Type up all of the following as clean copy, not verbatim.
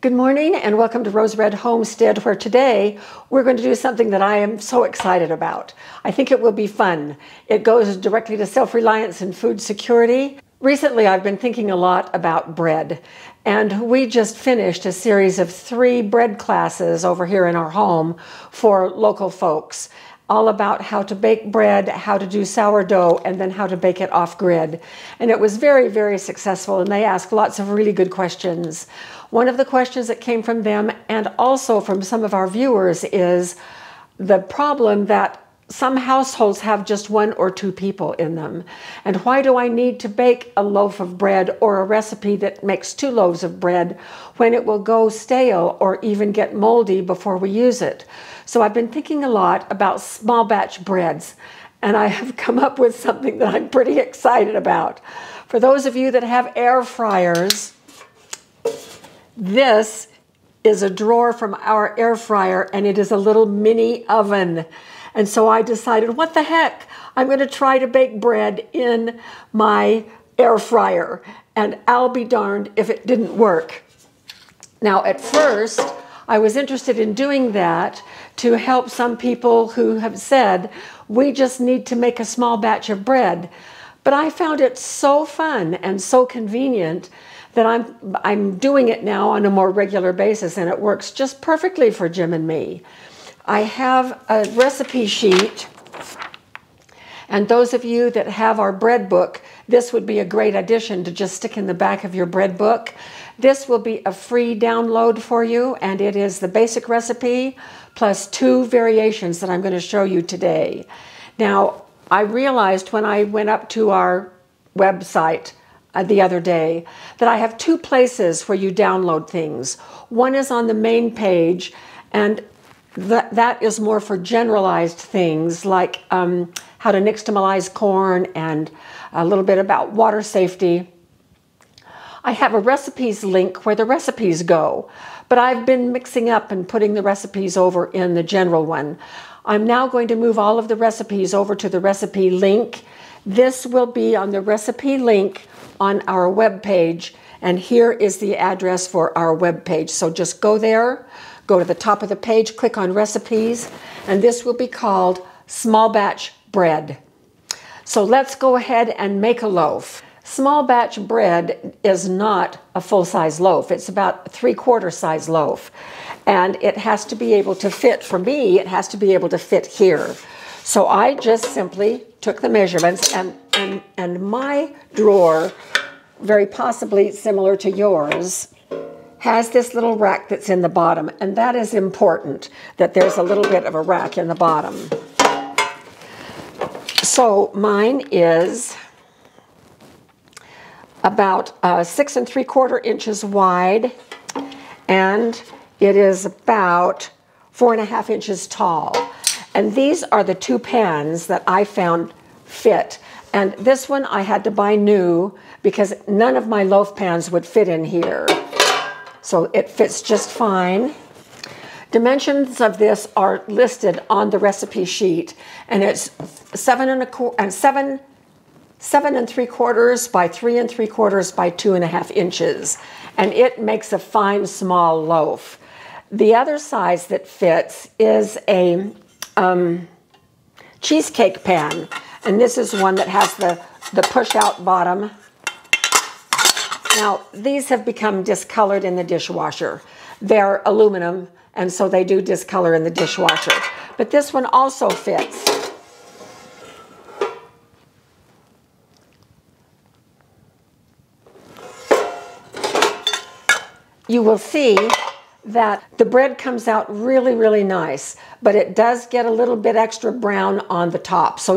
Good morning and welcome to Rose Red Homestead, where today we're going to do something that I am so excited about. I think it will be fun. It goes directly to self-reliance and food security. Recently I've been thinking a lot about bread, and we just finished a series of 3 bread classes over here in our home for local folks, all about how to bake bread, how to do sourdough, and then how to bake it off-grid. And it was very, very successful, and they asked lots of really good questions. One of the questions that came from them and also from some of our viewers is the problem that some households have just 1 or 2 people in them. And why do I need to bake a loaf of bread or a recipe that makes 2 loaves of bread when it will go stale or even get moldy before we use it? So I've been thinking a lot about small batch breads, and I have come up with something that I'm pretty excited about. For those of you that have air fryers, this is a drawer from our air fryer, and it is a little mini oven. And so I decided, what the heck? I'm going to try to bake bread in my air fryer, and I'll be darned if it didn't work. Now, at first, I was interested in doing that to help some people who have said, we just need to make a small batch of bread. But I found it so fun and so convenient that I'm doing it now on a more regular basis, and it works just perfectly for Jim and me. I have a recipe sheet, and those of you that have our bread book, this would be a great addition to just stick in the back of your bread book. This will be a free download for you, and it is the basic recipe plus 2 variations that I'm going to show you today. Now, I realized when I went up to our website the other day that I have 2 places where you download things. One is on the main page, and that is more for generalized things like how to nixtamalize corn and a little bit about water safety. I have a recipes link where the recipes go, but I've been mixing up and putting the recipes over in the general one. I'm now going to move all of the recipes over to the recipe link. This will be on the recipe link on our web page, and here is the address for our web page. So just go there, go to the top of the page, click on recipes, and this will be called small batch bread. So let's go ahead and make a loaf. Small batch bread is not a full-size loaf. It's about a 3/4 size loaf, and it has to be able to fit, for me, it has to be able to fit here. So I just simply took the measurements, and my drawer, very possibly similar to yours, has this little rack that's in the bottom, and that is important, that there's a little bit of a rack in the bottom. So mine is about 6 3/4 inches wide, and it is about 4.5 inches tall. And these are the 2 pans that I found fit. And this one I had to buy new because none of my loaf pans would fit in here. So it fits just fine. Dimensions of this are listed on the recipe sheet, and it's 7 3/4 by 3 3/4 by 2.5 inches, and it makes a fine small loaf. The other size that fits is a cheesecake pan, and this is one that has the push-out bottom. Now, these have become discolored in the dishwasher. They're aluminum, and so they do discolor in the dishwasher. But this one also fits. You will see that the bread comes out really, really nice, but it does get a little bit extra brown on the top. So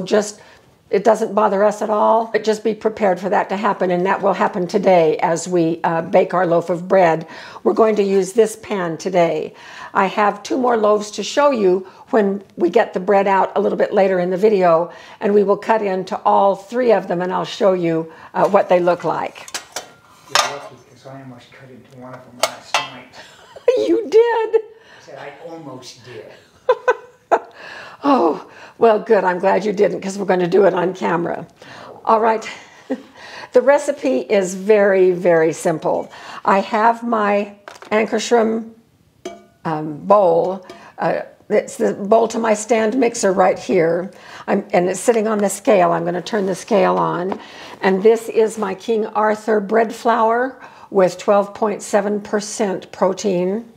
it doesn't bother us at all. But just be prepared for that to happen, and that will happen today as we bake our loaf of bread. We're going to use this pan today. I have 2 more loaves to show you when we get the bread out a little bit later in the video, and we will cut into all 3 of them, and I'll show you what they look like. You're lucky, because I almost cut into one of them last night. You did? I said I almost did. Oh, well, good. I'm glad you didn't, because we're going to do it on camera. All right. The recipe is very, very simple. I have my Anckershrim bowl. It's the bowl to my stand mixer right here. And it's sitting on the scale. I'm going to turn the scale on. And this is my King Arthur bread flour with 12.7% protein.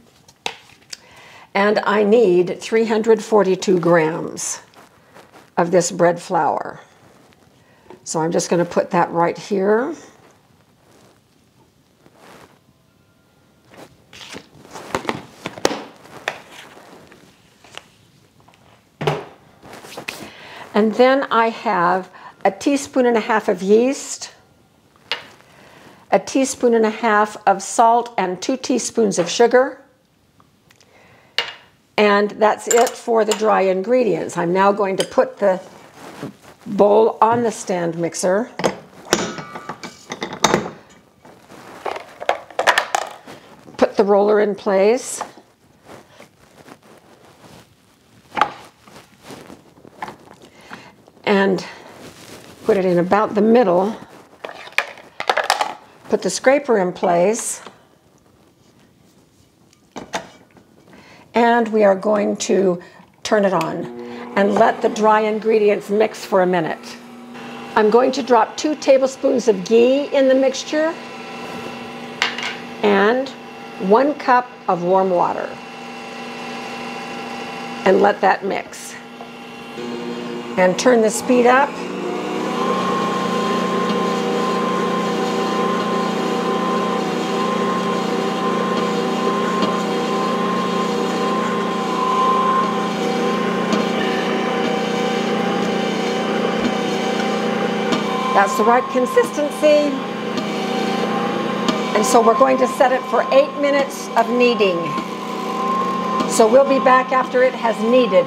And I need 342 grams of this bread flour. So I'm just going to put that right here. And then I have a teaspoon and a half of yeast, a teaspoon and a half of salt, and 2 teaspoons of sugar. And that's it for the dry ingredients. I'm now going to put the bowl on the stand mixer. Put the roller in place. And put it in about the middle. Put the scraper in place. And we are going to turn it on and let the dry ingredients mix for a minute. I'm going to drop 2 tablespoons of ghee in the mixture and 1 cup of warm water. And let that mix. And turn the speed up. That's the right consistency. And so we're going to set it for 8 minutes of kneading. So we'll be back after it has kneaded.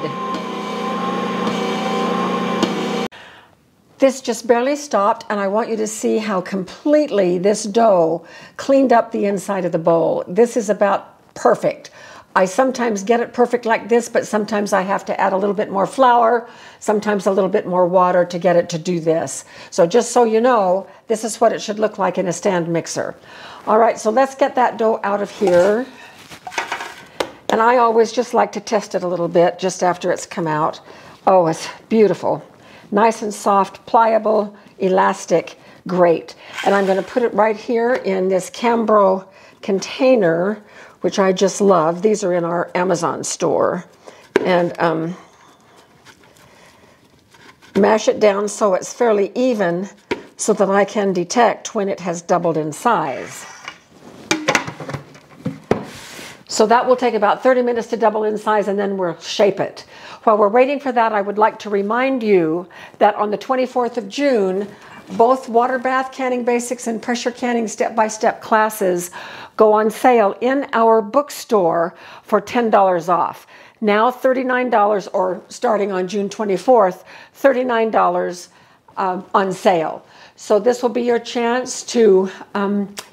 This just barely stopped, and I want you to see how completely this dough cleaned up the inside of the bowl. This is about perfect. I sometimes get it perfect like this, but sometimes I have to add a little bit more flour, sometimes a little bit more water to get it to do this. So just so you know, this is what it should look like in a stand mixer. All right, so let's get that dough out of here. And I always just like to test it a little bit just after it's come out. Oh, it's beautiful. Nice and soft, pliable, elastic, great. And I'm going to put it right here in this Cambro container, which I just love. These are in our Amazon store. And mash it down so it's fairly even so that I can detect when it has doubled in size. So that will take about 30 minutes to double in size, and then we'll shape it. While we're waiting for that, I would like to remind you that on the 24th of June, both water bath canning basics and pressure canning step-by-step classes go on sale in our bookstore for $10 off. Now $39, or starting on June 24th, $39 on sale. So this will be your chance to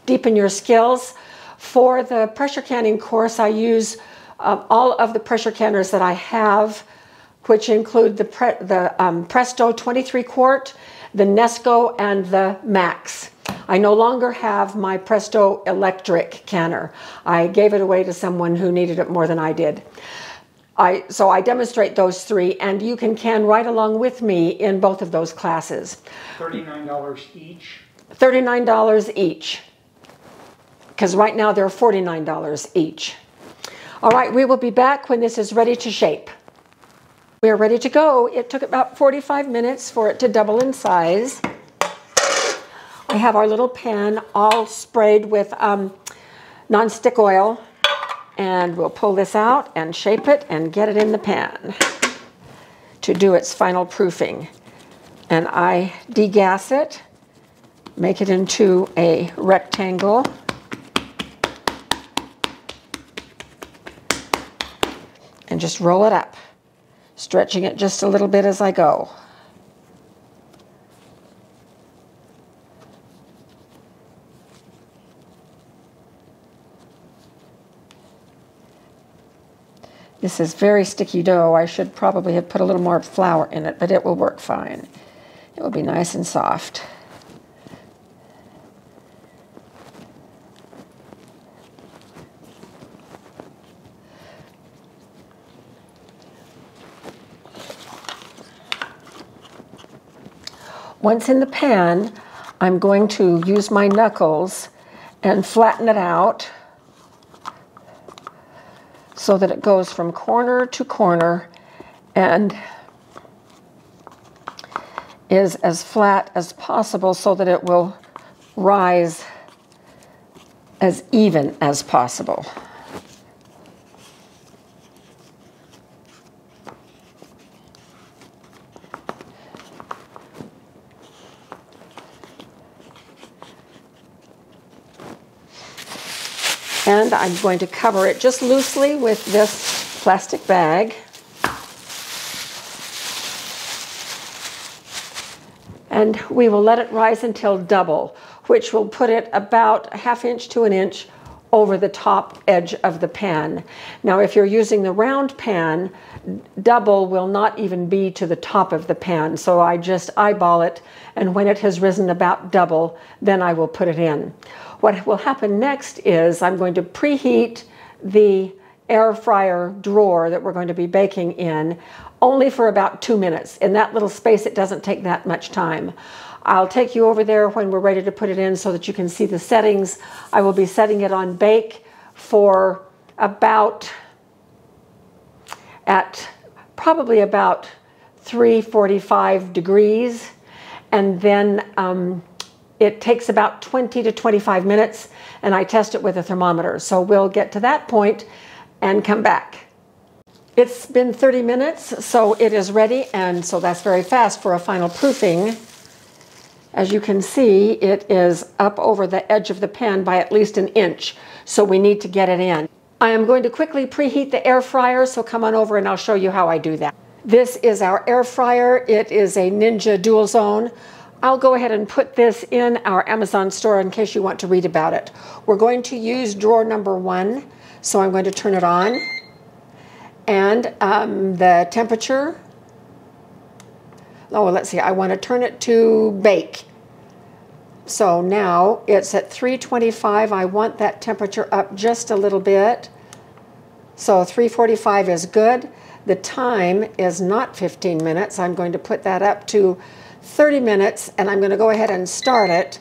deepen your skills. For the pressure canning course, I use all of the pressure canners that I have, which include the Presto 23 quart, the Nesco, and the Max. I no longer have my Presto electric canner. I gave it away to someone who needed it more than I did. So I demonstrate those 3, and you can can right along with me in both of those classes. $39 each? $39 each. Because right now they're $49 each. All right, we will be back when this is ready to shape. We are ready to go. It took about 45 minutes for it to double in size. I have our little pan all sprayed with non-stick oil, and we'll pull this out and shape it and get it in the pan to do its final proofing. And I degas it, make it into a rectangle, and just roll it up, stretching it just a little bit as I go. This is very sticky dough. I should probably have put a little more flour in it, but it will work fine. It will be nice and soft. Once in the pan, I'm going to use my knuckles and flatten it out so that it goes from corner to corner and is as flat as possible so that it will rise as even as possible. And I'm going to cover it just loosely with this plastic bag. And we will let it rise until double, which will put it about a ½ inch to an inch over the top edge of the pan. Now, if you're using the round pan, double will not even be to the top of the pan. So I just eyeball it, and when it has risen about double, then I will put it in. What will happen next is I'm going to preheat the air fryer drawer that we're going to be baking in only for about 2 minutes. In that little space, it doesn't take that much time. I'll take you over there when we're ready to put it in so that you can see the settings. I will be setting it on bake for probably about 345 degrees. And then it takes about 20 to 25 minutes, and I test it with a thermometer. So we'll get to that point and come back. It's been 30 minutes, so it is ready, and so that's very fast for a final proofing. As you can see, it is up over the edge of the pan by at least an inch, so we need to get it in. I am going to quickly preheat the air fryer, so come on over and I'll show you how I do that. This is our air fryer. It is a Ninja Dual Zone. I'll go ahead and put this in our Amazon store in case you want to read about it. We're going to use drawer number 1, so I'm going to turn it on. And the temperature, let's see, I want to turn it to bake. So now it's at 325. I want that temperature up just a little bit. So 345 is good. The time is not 15 minutes. I'm going to put that up to 30 minutes, and I'm going to go ahead and start it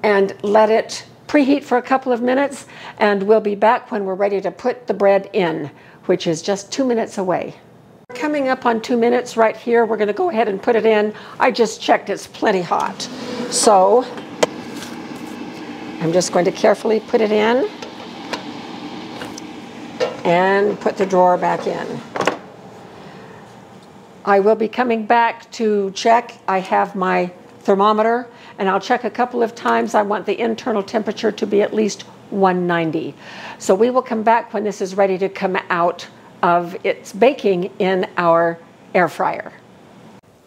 and let it preheat for a couple of minutes, and we'll be back when we're ready to put the bread in, which is just 2 minutes away. Coming up on 2 minutes right here, we're going to go ahead and put it in. I just checked, it's plenty hot. So I'm just going to carefully put it in and put the drawer back in. I will be coming back to check. I have my thermometer, and I'll check a couple of times. I want the internal temperature to be at least 190. So we will come back when this is ready to come out of its baking in our air fryer.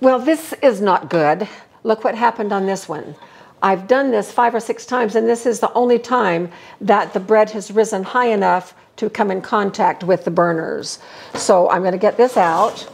Well, this is not good. Look what happened on this one. I've done this 5 or 6 times, and this is the only time that the bread has risen high enough to come in contact with the burners. So I'm going to get this out.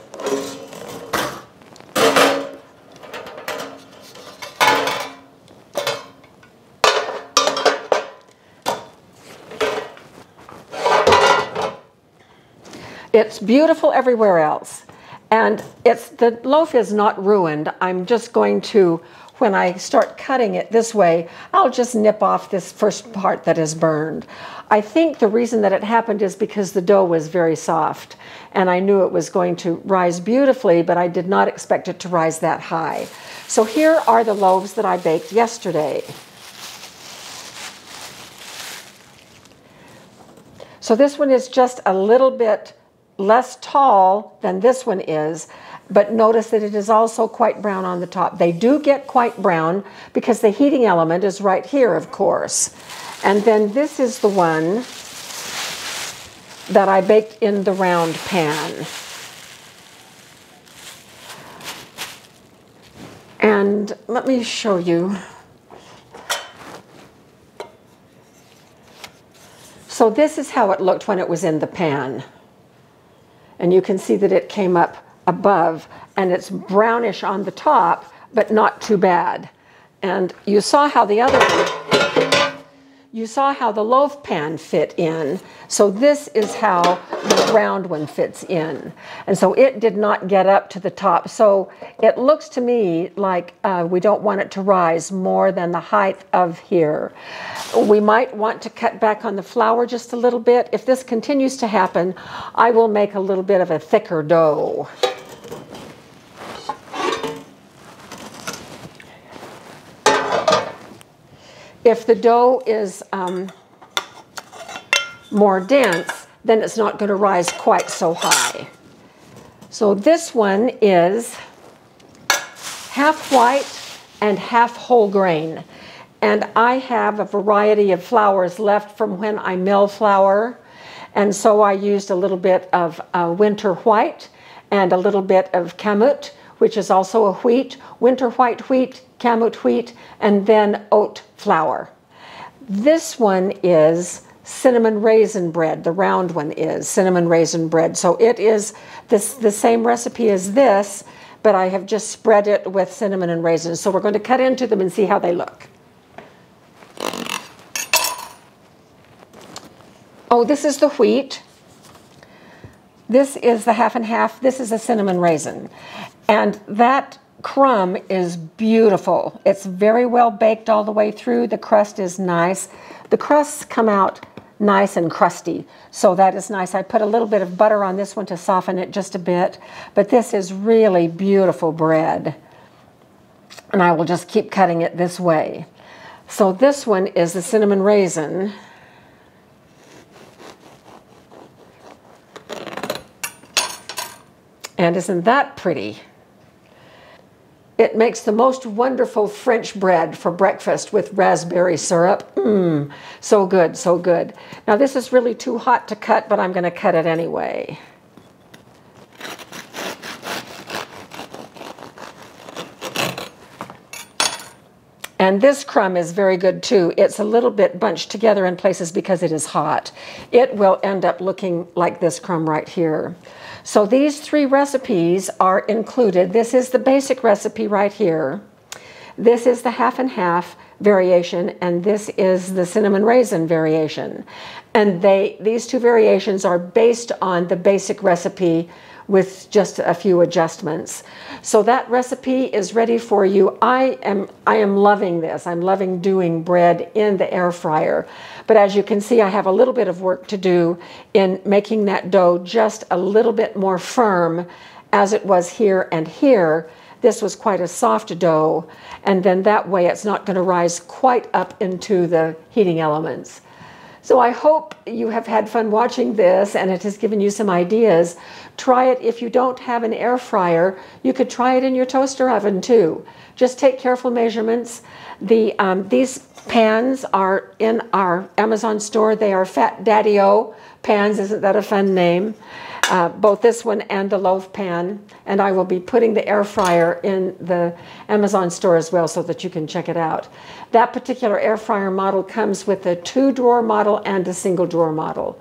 It's beautiful everywhere else, and the loaf is not ruined. I'm just going to, when I start cutting it this way, I'll just nip off this first part that is burned. I think the reason that it happened is because the dough was very soft, and I knew it was going to rise beautifully, but I did not expect it to rise that high. So here are the loaves that I baked yesterday. So this one is just a little bit less tall than this one is, but notice that it is also quite brown on the top. They do get quite brown because the heating element is right here, of course. And then this is the one that I baked in the round pan. And let me show you. So this is how it looked when it was in the pan. And you can see that it came up above, and it's brownish on the top, but not too bad. And you saw how the other one, you saw how the loaf pan fit in. So this is how the round one fits in. And so it did not get up to the top. So it looks to me like we don't want it to rise more than the height of here. We might want to cut back on the flour just a little bit. If this continues to happen, I will make a little bit of a thicker dough. If the dough is more dense, then it's not going to rise quite so high. So this one is half white and half whole grain. And I have a variety of flours left from when I mill flour. And so I used a little bit of winter white and a little bit of kamut, which is also a wheat, winter white wheat, kamut wheat, and then oat flour. This one is cinnamon raisin bread. The round one is cinnamon raisin bread. So it is the same recipe as this, but I have just spread it with cinnamon and raisins. So we're going to cut into them and see how they look. Oh, this is the wheat. This is the half and half. This is a cinnamon raisin. And that crumb is beautiful. It's very well baked all the way through. The crust is nice. The crusts come out nice and crusty, so that is nice. I put a little bit of butter on this one to soften it just a bit, but this is really beautiful bread. And I will just keep cutting it this way. So this one is the cinnamon raisin. And isn't that pretty? It makes the most wonderful French bread for breakfast with raspberry syrup. Mmm, so good, so good. Now this is really too hot to cut, but I'm going to cut it anyway. And this crumb is very good too. It's a little bit bunched together in places because it is hot. It will end up looking like this crumb right here. So these three recipes are included. This is the basic recipe right here. This is the half and half variation, and this is the cinnamon raisin variation. And these two variations are based on the basic recipe with just a few adjustments. So that recipe is ready for you. I am loving this. I'm loving doing bread in the air fryer. But as you can see, I have a little bit of work to do in making that dough just a little bit more firm as it was here and here. This was quite a soft dough, and then that way it's not going to rise quite up into the heating elements. So I hope you have had fun watching this and it has given you some ideas. Try it if you don't have an air fryer. You could try it in your toaster oven too. Just take careful measurements. These pans are in our Amazon store. They are Fat Daddy-O pans. Isn't that a fun name? Both this one and the loaf pan. And I will be putting the air fryer in the Amazon store as well so that you can check it out. That particular air fryer model comes with a 2-drawer model and a single drawer model.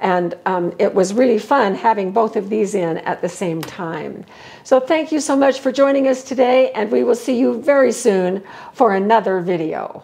And it was really fun having both of these in at the same time. So thank you so much for joining us today, and we will see you very soon for another video.